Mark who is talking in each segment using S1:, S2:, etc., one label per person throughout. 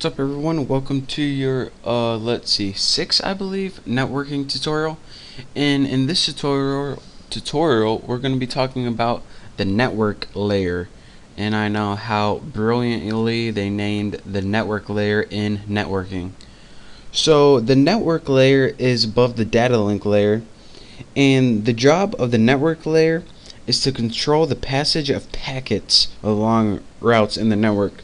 S1: What's up everyone, welcome to your let's see, 6 I believe networking tutorial. And in this tutorial we're going to be talking about the network layer. And I know how brilliantly they named the network layer in networking. So the network layer is above the data link layer, and the job of the network layer is to control the passage of packets along routes in the network.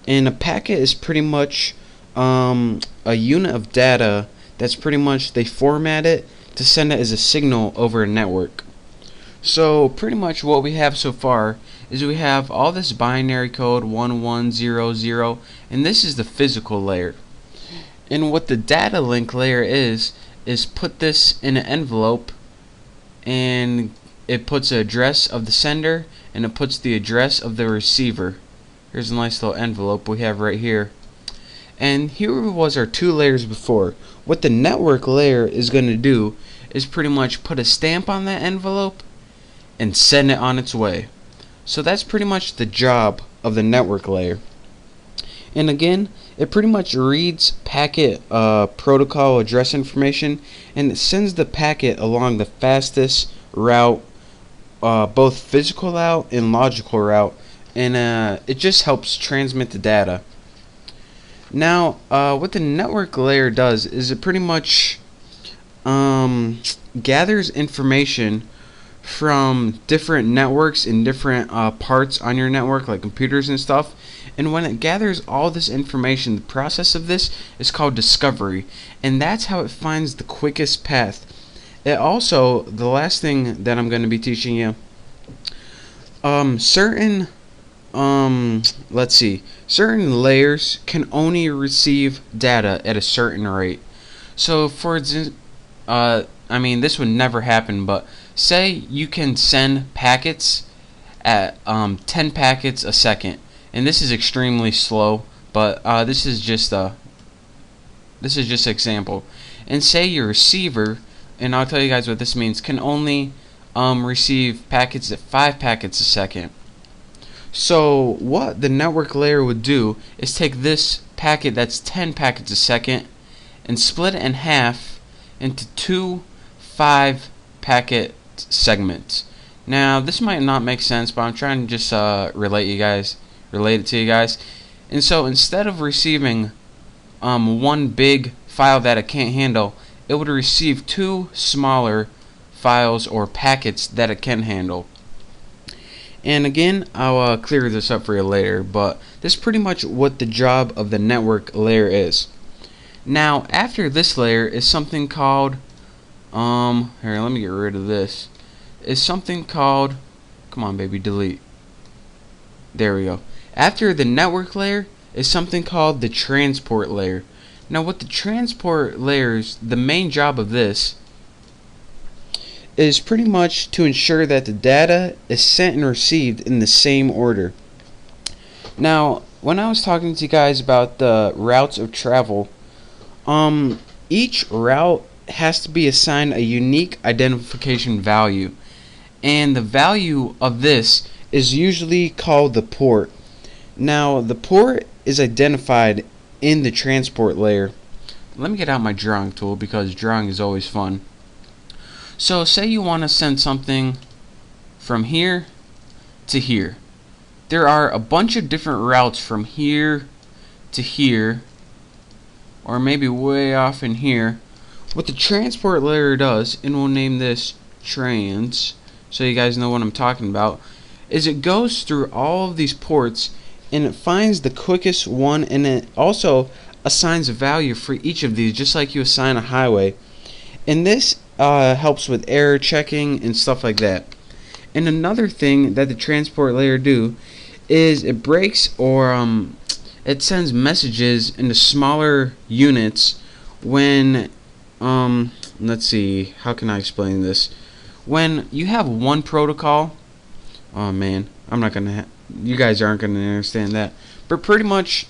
S1: And a packet is pretty much a unit of data that's pretty much they format it to send it as a signal over a network. So pretty much what we have so far is we have all this binary code 1100, and this is the physical layer. And what the data link layer is put this in an envelope, and it puts the address of the sender and it puts the address of the receiver. Here's a nice little envelope we have right here. And here was our two layers before. What the network layer is going to do is pretty much put a stamp on that envelope and send it on its way. So that's pretty much the job of the network layer. And again, it pretty much reads packet protocol address information, and it sends the packet along the fastest route, both physical route and logical route. And it just helps transmit the data. Now, what the network layer does is it pretty much gathers information from different networks and different parts on your network, like computers and stuff. And when it gathers all this information, the process of this is called discovery, and that's how it finds the quickest path. It also, the last thing that I'm going to be teaching you, certain layers can only receive data at a certain rate. So for example, this would never happen, but say you can send packets at 10 packets a second, and this is extremely slow, but this is just an example. And say your receiver, and I'll tell you guys what this means, can only receive packets at 5 packets a second. So what the network layer would do is take this packet that's 10 packets a second and split it in half into 2 5-packet segments. Now this might not make sense, but I'm trying to just relate it to you guys. And so instead of receiving one big file that it can't handle, it would receive 2 smaller files or packets that it can handle. And again, I'll clear this up for you later, but this is pretty much what the job of the network layer is. Now, after this layer is something called, here, let me get rid of this, is something called, come on baby, delete. There we go. After the network layer is something called the transport layer. Now, what the transport layer is, the main job of this is pretty much to ensure that the data is sent and received in the same order. Now, when I was talking to you guys about the routes of travel, each route has to be assigned a unique identification value, and the value of this is usually called the port. Now, the port is identified in the transport layer. Let me get out my drawing tool because drawing is always fun. So say you want to send something from here to here. There are a bunch of different routes from here to here, or maybe way off in here. What the transport layer does, and we'll name this trans so you guys know what I'm talking about, is it goes through all of these ports and it finds the quickest one, and it also assigns a value for each of these, just like you assign a highway. And this helps with error checking and stuff like that. And another thing that the transport layer do is it breaks or it sends messages into smaller units when let's see, how can I explain this? When you have one protocol, oh man, you guys aren't gonna understand that, but pretty much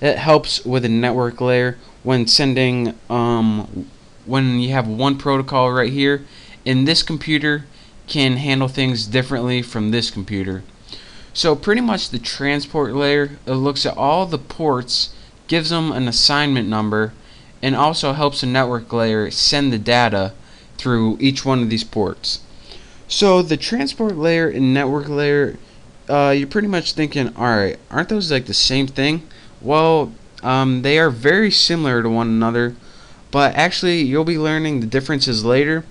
S1: it helps with a network layer when sending when you have one protocol right here, and this computer can handle things differently from this computer. So pretty much the transport layer, it looks at all the ports gives them an assignment number, and also helps the network layer send the data through each one of these ports. So the transport layer and network layer, you're pretty much thinking, alright, aren't those like the same thing? Well, they are very similar to one another, but actually you'll be learning the differences later.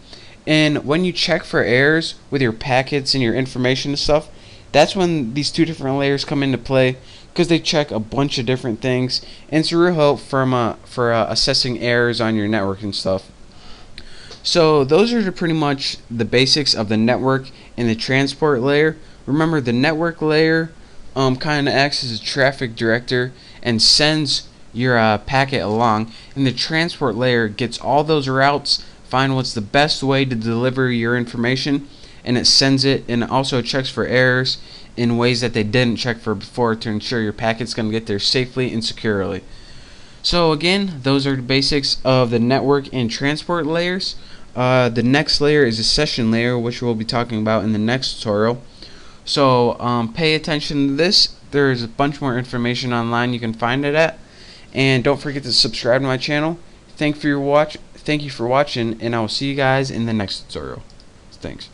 S1: And when you check for errors with your packets and your information and stuff, that's when these two different layers come into play, because they check a bunch of different things, and it's a real help for assessing errors on your network and stuff. So those are pretty much the basics of the network and the transport layer. Remember, the network layer kind of acts as a traffic director and sends your packet along, and the transport layer gets all those routes, find what's the best way to deliver your information, and it sends it, and it also checks for errors in ways that they didn't check for before to ensure your packet's going to get there safely and securely. So again, those are the basics of the network and transport layers. The next layer is a session layer, which we'll be talking about in the next tutorial. So pay attention to this. There's a bunch more information online you can find it at. And don't forget to subscribe to my channel. Thank you for watching, and I will see you guys in the next tutorial. Thanks.